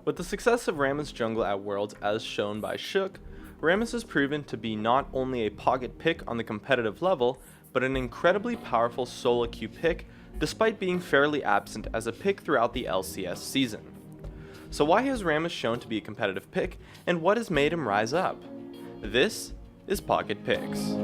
With the success of Rammus' jungle at Worlds as shown by Shook, Rammus has proven to be not only a pocket pick on the competitive level, but an incredibly powerful solo queue pick despite being fairly absent as a pick throughout the LCS season. So why has Rammus shown to be a competitive pick, and what has made him rise up? This is Pocket Picks.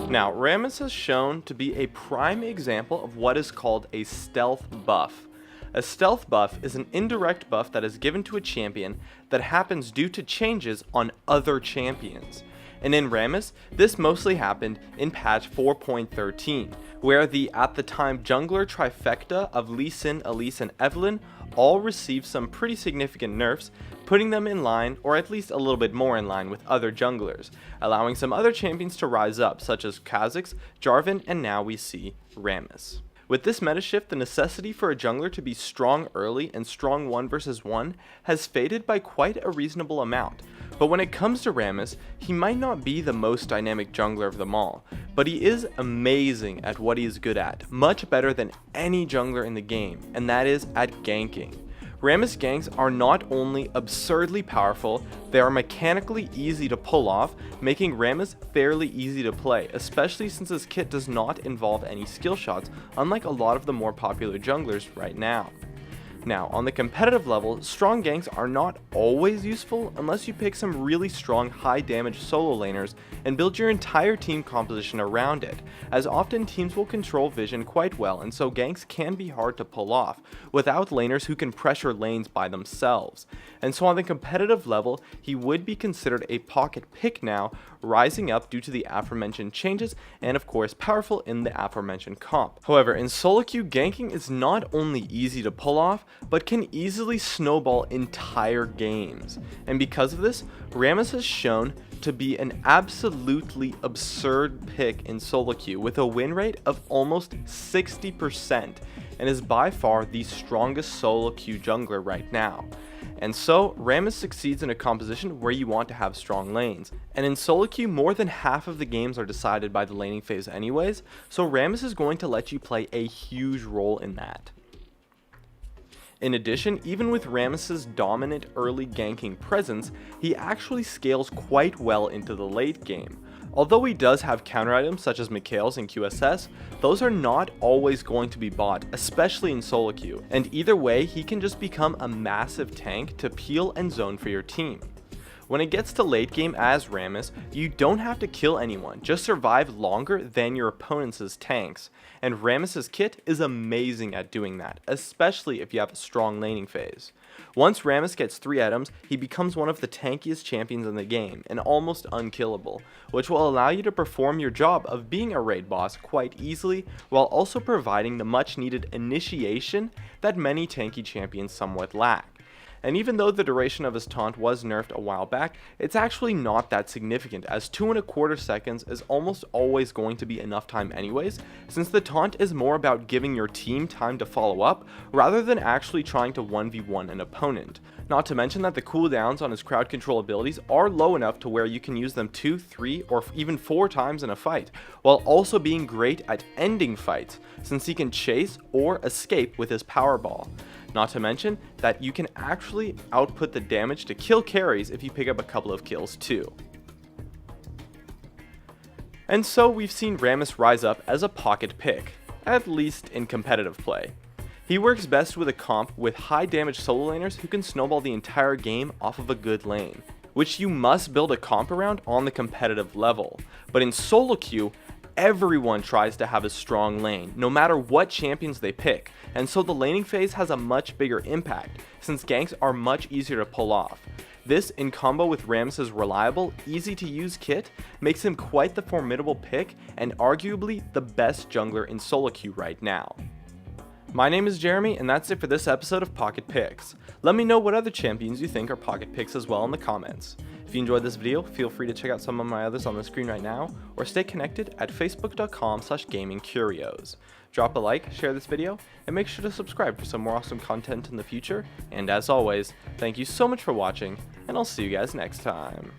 Now, Rammus has shown to be a prime example of what is called a stealth buff. A stealth buff is an indirect buff that is given to a champion that happens due to changes on other champions. And in Rammus, this mostly happened in patch 4.13, where the at the time jungler trifecta of Lee Sin, Elise, and Evelynn all received some pretty significant nerfs, putting them in line, or at least a little bit more in line with other junglers, allowing some other champions to rise up, such as Kha'Zix, Jarvan, and now we see Rammus. With this meta shift, the necessity for a jungler to be strong early and strong 1 versus 1 has faded by quite a reasonable amount. But when it comes to Rammus, he might not be the most dynamic jungler of them all, but he is amazing at what he is good at, much better than any jungler in the game, and that is at ganking. Rammus ganks are not only absurdly powerful, they are mechanically easy to pull off, making Rammus fairly easy to play, especially since his kit does not involve any skill shots, unlike a lot of the more popular junglers right now. Now, on the competitive level, strong ganks are not always useful unless you pick some really strong high damage solo laners and build your entire team composition around it, as often teams will control vision quite well, and so ganks can be hard to pull off without laners who can pressure lanes by themselves. And so on the competitive level, he would be considered a pocket pick now, rising up due to the aforementioned changes and of course powerful in the aforementioned comp. However, in solo queue, ganking is not only easy to pull off, but can easily snowball entire games. And because of this, Rammus has shown to be an absolutely absurd pick in solo queue with a win rate of almost 60% and is by far the strongest solo queue jungler right now. And so, Rammus succeeds in a composition where you want to have strong lanes. And in solo queue, more than half of the games are decided by the laning phase anyways, so Rammus is going to let you play a huge role in that. In addition, even with Rammus' dominant early ganking presence, he actually scales quite well into the late game. Although he does have counter items such as Mikhail's and QSS, those are not always going to be bought, especially in solo queue, and either way he can just become a massive tank to peel and zone for your team. When it gets to late game as Rammus, you don't have to kill anyone, just survive longer than your opponent's tanks, and Rammus' kit is amazing at doing that, especially if you have a strong laning phase. Once Rammus gets 3 items, he becomes one of the tankiest champions in the game, and almost unkillable, which will allow you to perform your job of being a raid boss quite easily, while also providing the much needed initiation that many tanky champions somewhat lack. And even though the duration of his taunt was nerfed a while back, it's actually not that significant, as 2.25 seconds is almost always going to be enough time anyways, since the taunt is more about giving your team time to follow up, rather than actually trying to 1v1 an opponent. Not to mention that the cooldowns on his crowd control abilities are low enough to where you can use them 2, 3, or even 4 times in a fight, while also being great at ending fights, since he can chase or escape with his power ball. Not to mention that you can actually output the damage to kill carries if you pick up a couple of kills too. And so we've seen Rammus rise up as a pocket pick, at least in competitive play. He works best with a comp with high damage solo laners who can snowball the entire game off of a good lane, which you must build a comp around on the competitive level. But in solo queue, everyone tries to have a strong lane, no matter what champions they pick, and so the laning phase has a much bigger impact, since ganks are much easier to pull off. This, in combo with Rammus' reliable, easy to use kit, makes him quite the formidable pick and arguably the best jungler in solo queue right now. My name is Jeremy, and that's it for this episode of Pocket Picks. Let me know what other champions you think are pocket picks as well in the comments. If you enjoyed this video, feel free to check out some of my others on the screen right now, or stay connected at facebook.com/gamingcurios. Drop a like, share this video, and make sure to subscribe for some more awesome content in the future. And as always, thank you so much for watching, and I'll see you guys next time.